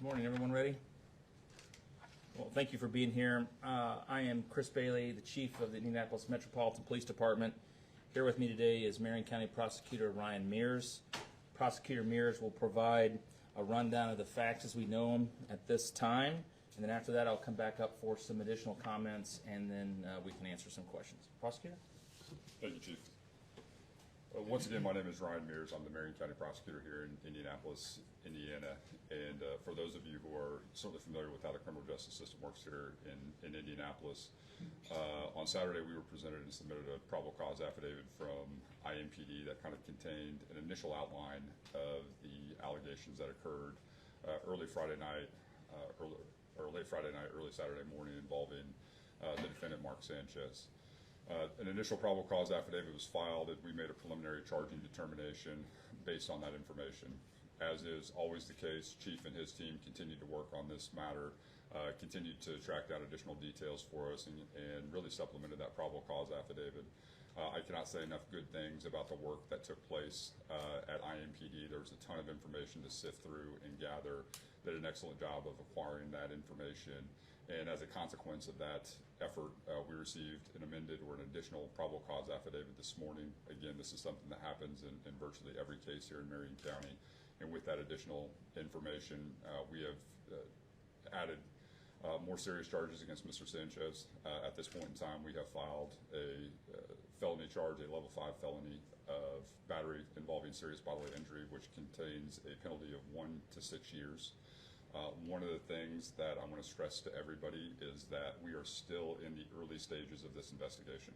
Morning, everyone. Ready? Well, thank you for being here. I am Chris Bailey, the Chief of the Indianapolis Metropolitan Police Department. Here with me today is Marion County Prosecutor Ryan Mears. Prosecutor Mears will provide a rundown of the facts as we know them at this time, and then after that I'll come back up for some additional comments, and then we can answer some questions. Prosecutor? Thank you, Chief. Once again, my name is Ryan Mears. I'm the Marion County Prosecutor here in Indianapolis, Indiana. And for those of you who are certainly familiar with how the criminal justice system works here in Indianapolis, on Saturday we were presented and submitted a probable cause affidavit from IMPD that kind of contained an initial outline of the allegations that occurred early Friday night, or late Friday night, early Saturday morning involving the defendant, Mark Sanchez. An initial probable cause affidavit was filed, and we made a preliminary charging determination based on that information. As is always the case, Chief and his team continued to work on this matter, continued to track down additional details for us, and really supplemented that probable cause affidavit. I cannot say enough good things about the work that took place at IMPD. There was a ton of information to sift through and gather. They did an excellent job of acquiring that information. And as a consequence of that effort, we received an amended or an additional probable cause affidavit this morning. Again, this is something that happens in virtually every case here in Marion County. And with that additional information, we have added more serious charges against Mr. Sanchez. At this point in time, we have filed a felony charge, a level 5 felony of battery involving serious bodily injury, which contains a penalty of 1 to 6 years. One of the things that I want to stress to everybody is that we are still in the early stages of this investigation.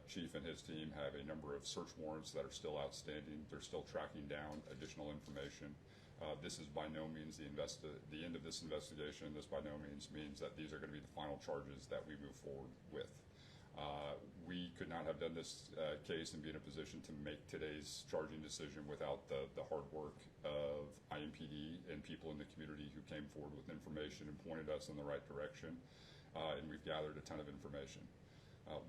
Chief and his team have a number of search warrants that are still outstanding. They're still tracking down additional information. This is by no means the end of this investigation. This by no means means that these are going to be the final charges that we move forward with. We could not have done this case and be in a position to make today's charging decision without the hard work of IMPD and people in the community who came forward with information and pointed us in the right direction, and we've gathered a ton of information.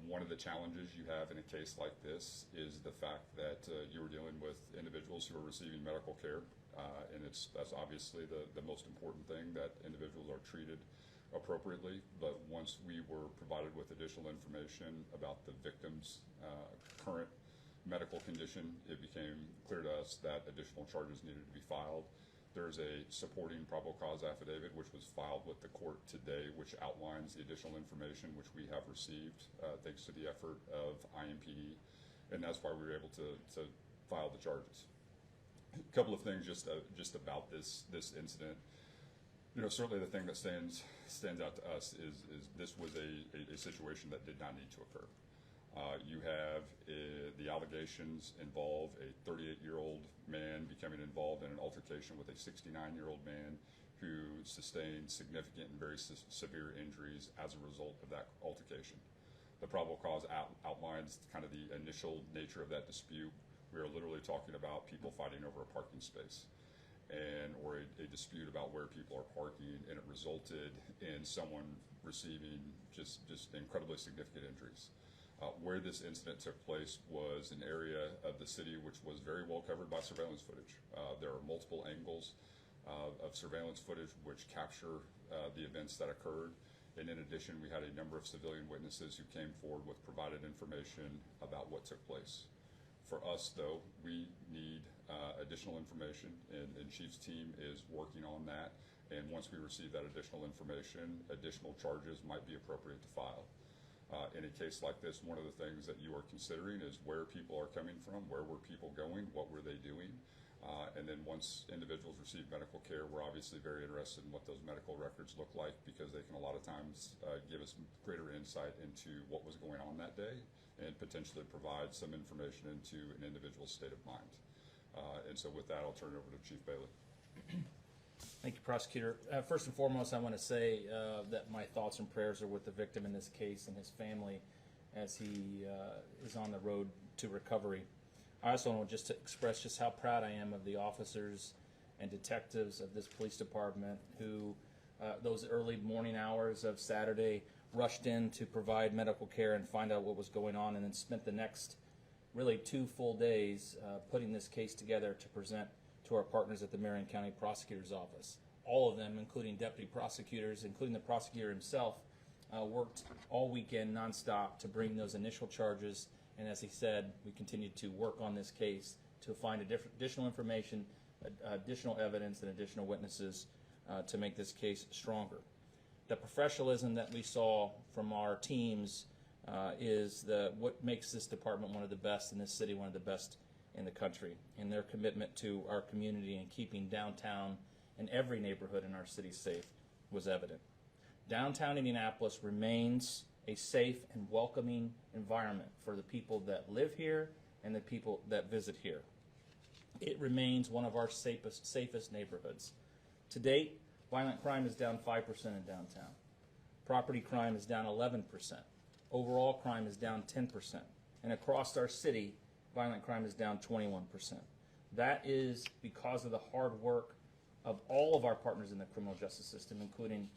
One of the challenges you have in a case like this is the fact that you are dealing with individuals who are receiving medical care, and that's obviously the most important thing, that individuals are treated appropriately. But once we were provided with additional information about the victim's current medical condition, it became clear to us that additional charges needed to be filed. There's a supporting probable cause affidavit which was filed with the court today, which outlines the additional information which we have received thanks to the effort of IMPD, and that's why we were able to file the charges. A couple of things just about this incident. You know, certainly the thing that stands out to us is this was a situation that did not need to occur. You have the allegations involve a 38-year-old man becoming involved in an altercation with a 69-year-old man who sustained significant and very severe injuries as a result of that altercation. The probable cause outlines kind of the initial nature of that dispute. We are literally talking about people fighting over a parking space, or a dispute about where people are parking, and it resulted in someone receiving just incredibly significant injuries. Where this incident took place was an area of the city which was very well covered by surveillance footage. There are multiple angles of surveillance footage which capture the events that occurred, and in addition we had a number of civilian witnesses who came forward with provided information about what took place. For us, though, we need additional information, and Chief's team is working on that. And once we receive that additional information, additional charges might be appropriate to file. In a case like this, one of the things that you are considering is where people are coming from, where were people going, what were they doing, and then once individuals receive medical care, we're obviously very interested in what those medical records look like, because they can a lot of times give us greater insight into what was going on that day and potentially provide some information into an individual's state of mind. And so with that, I'll turn it over to Chief Bailey. Thank you, Prosecutor. First and foremost, I want to say that my thoughts and prayers are with the victim in this case and his family as he is on the road to recovery. I also want just to express just how proud I am of the officers and detectives of this police department who, those early morning hours of Saturday, rushed in to provide medical care and find out what was going on, and then spent the next really 2 full days putting this case together to present to our partners at the Marion County Prosecutor's Office. all of them, including deputy prosecutors, including the prosecutor himself, worked all weekend nonstop to bring those initial charges. And as he said, we continue to work on this case to find additional information, additional evidence, and additional witnesses to make this case stronger. The professionalism that we saw from our teams is what makes this department one of the best in this city, one of the best in the country. And their commitment to our community and keeping downtown and every neighborhood in our city safe was evident. Downtown Indianapolis remains a safe and welcoming environment for the people that live here and the people that visit here. It remains one of our safest neighborhoods. To date, violent crime is down 5% in downtown. Property crime is down 11%. Overall crime is down 10%. And across our city, violent crime is down 21%. That is because of the hard work of all of our partners in the criminal justice system, including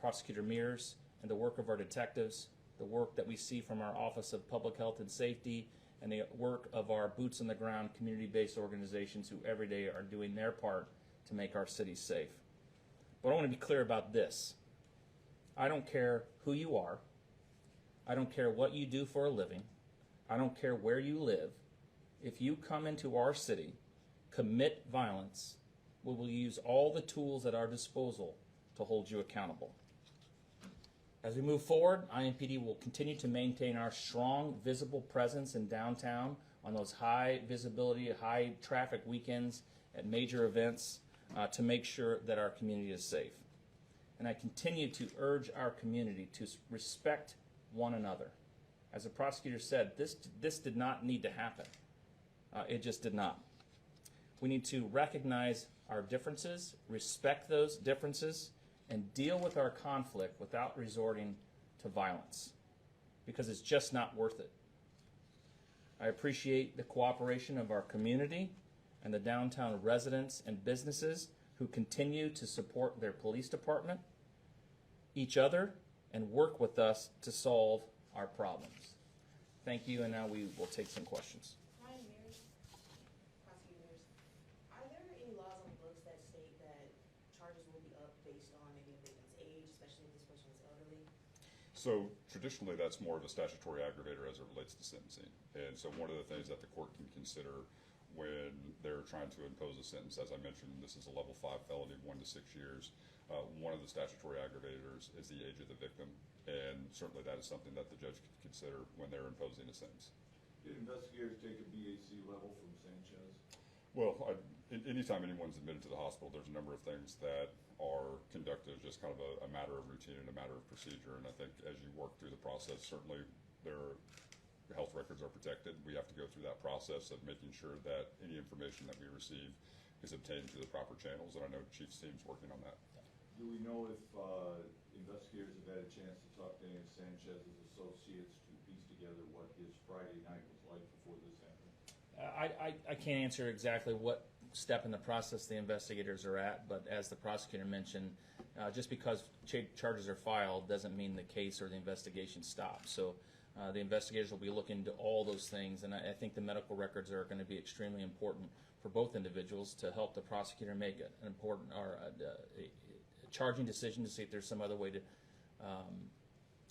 Prosecutor Mears and the work of our detectives, the work that we see from our Office of Public Health and Safety, and the work of our boots-on-the-ground community-based organizations who every day are doing their part to make our city safe. But I want to be clear about this. I don't care who you are. I don't care what you do for a living. I don't care where you live. If you come into our city, commit violence, we will use all the tools at our disposal to hold you accountable. As we move forward, IMPD will continue to maintain our strong, visible presence in downtown on those high visibility, high traffic weekends at major events to make sure that our community is safe. And I continue to urge our community to respect one another. As the prosecutor said, this did not need to happen. It just did not. We need to recognize our differences, respect those differences, and deal with our conflict without resorting to violence, because it's just not worth it. I appreciate the cooperation of our community and the downtown residents and businesses who continue to support their police department, each other, and work with us to solve our problems. Thank you, and now we will take some questions. Ryan Mears, prosecutors. Are there any laws on the books that state that charges will be up based on maybe a victim's age, especially if this person is elderly? So traditionally, that's more of a statutory aggravator as it relates to sentencing. And so one of the things that the court can consider when they're trying to impose a sentence, as I mentioned, this is a level 5 felony, 1 to 6 years. One of the statutory aggravators is the age of the victim, and certainly that is something that the judge could consider when they're imposing a sentence. Did investigators take a BAC level from Sanchez? Well, anytime anyone's admitted to the hospital, there's a number of things that are conducted as just kind of a matter of routine and a matter of procedure. And I think as you work through the process, certainly their health records are protected. We have to go through that process of making sure that any information that we receive is obtained through the proper channels. And I know Chief's team's working on that. Do we know if investigators have had a chance to talk to any of Sanchez's associates to piece together what his Friday night was like before this happened? I can't answer exactly what step in the process the investigators are at, but as the prosecutor mentioned, just because charges are filed doesn't mean the case or the investigation stops. So the investigators will be looking into all those things, and I think the medical records are going to be extremely important for both individuals to help the prosecutor make an important or a charging decision to see if there's some other way to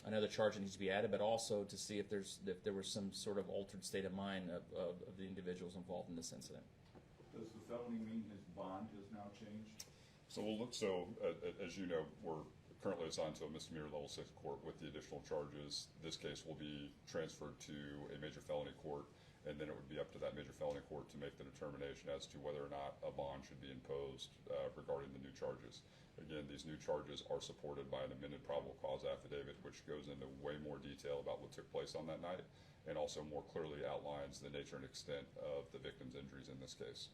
another charge that needs to be added, but also to see if there was some sort of altered state of mind of the individuals involved in this incident. Does the felony mean his bond has now changed? So we'll look. So as you know, we're currently assigned to a misdemeanor level 6 court with the additional charges. This case will be transferred to a major felony court, and then it would be up to that major felony court to make the determination as to whether or not a bond should be imposed regarding the new charges. Again, these new charges are supported by an amended probable cause affidavit, which goes into way more detail about what took place on that night, and also more clearly outlines the nature and extent of the victim's injuries in this case.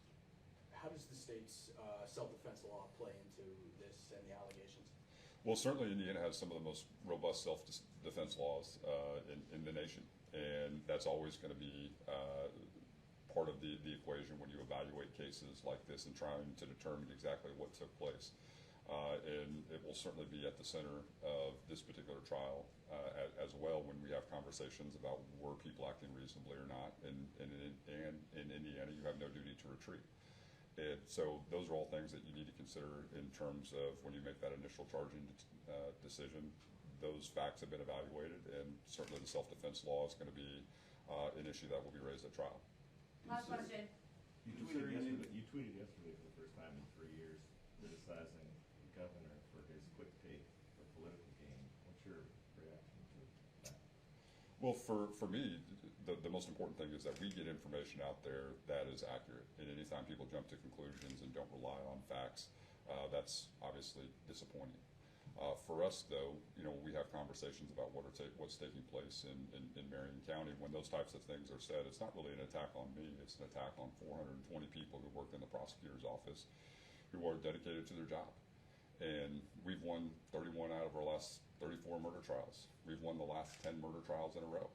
How does the state's self-defense law play into this and the allegations? Well, certainly Indiana has some of the most robust self-defense laws in the nation, and that's always going to be part of the equation when you evaluate cases like this and trying to determine exactly what took place. And it will certainly be at the center of this particular trial as well when we have conversations about were people acting reasonably or not. And in Indiana, you have no duty to retreat. And so those are all things that you need to consider in terms of when you make that initial charging decision. Those facts have been evaluated, and certainly the self-defense law is going to be an issue that will be raised at trial. Last question. You tweeted yesterday for the first time in 3 years, criticizing the governor for his quick take for political gain. What's your reaction to that? Well, for me, the most important thing is that we get information out there that is accurate. And anytime people jump to conclusions and don't rely on facts, that's obviously disappointing. For us, though, we have conversations about what's taking place in Marion County. When those types of things are said, it's not really an attack on me. It's an attack on 420 people who work in the prosecutor's office who are dedicated to their job. And we've won 31 out of our last 34 murder trials. We've won the last 10 murder trials in a row.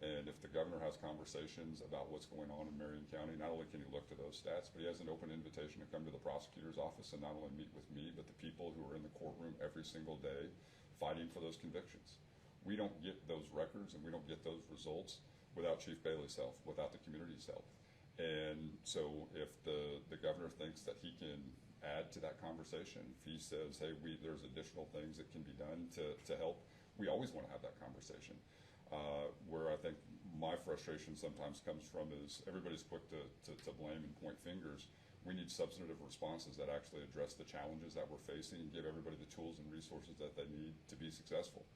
And if the governor has conversations about what's going on in Marion County, not only can he look to those stats, but he has an open invitation to come to the prosecutor's office and not only meet with me, but the people who are in the courtroom every single day fighting for those convictions. We don't get those records and we don't get those results without Chief Bailey's help, without the community's help. And so if the governor thinks that he can add to that conversation, if he says, hey, there's additional things that can be done to help, we always want to have that conversation. Where I think my frustration sometimes comes from is everybody's quick to blame and point fingers. We need substantive responses that actually address the challenges that we're facing and give everybody the tools and resources that they need to be successful.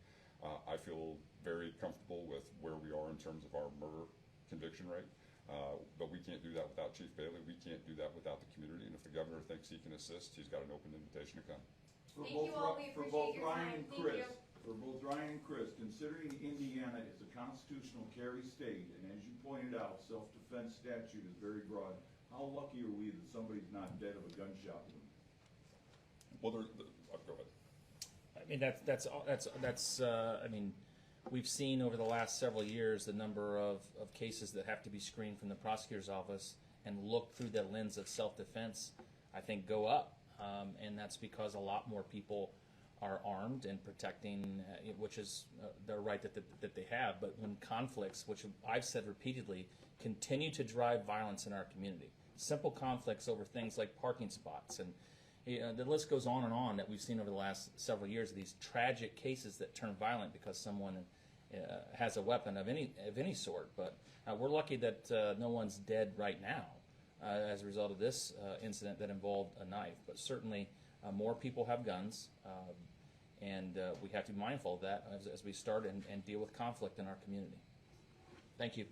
I feel very comfortable with where we are in terms of our murder conviction rate, but we can't do that without Chief Bailey. We can't do that without the community, and if the governor thinks he can assist, he's got an open invitation to come. Thank you all. We appreciate your time. Thank you. For both Ryan and Chris, considering Indiana is a constitutional carry state, and as you pointed out, self-defense statute is very broad, how lucky are we that somebody's not dead of a gunshot wound? Well, go ahead. I mean, that's I mean, we've seen over the last several years the number of cases that have to be screened from the prosecutor's office and look through the lens of self-defense, I think, go up. And that's because a lot more people are armed and protecting, which is their right that they have. But when conflicts, which I've said repeatedly, continue to drive violence in our community, simple conflicts over things like parking spots, and the list goes on that we've seen over the last several years of these tragic cases that turn violent because someone has a weapon of any sort. But we're lucky that no one's dead right now as a result of this incident that involved a knife. But certainly more people have guns, and we have to be mindful of that as we start and deal with conflict in our community. Thank you.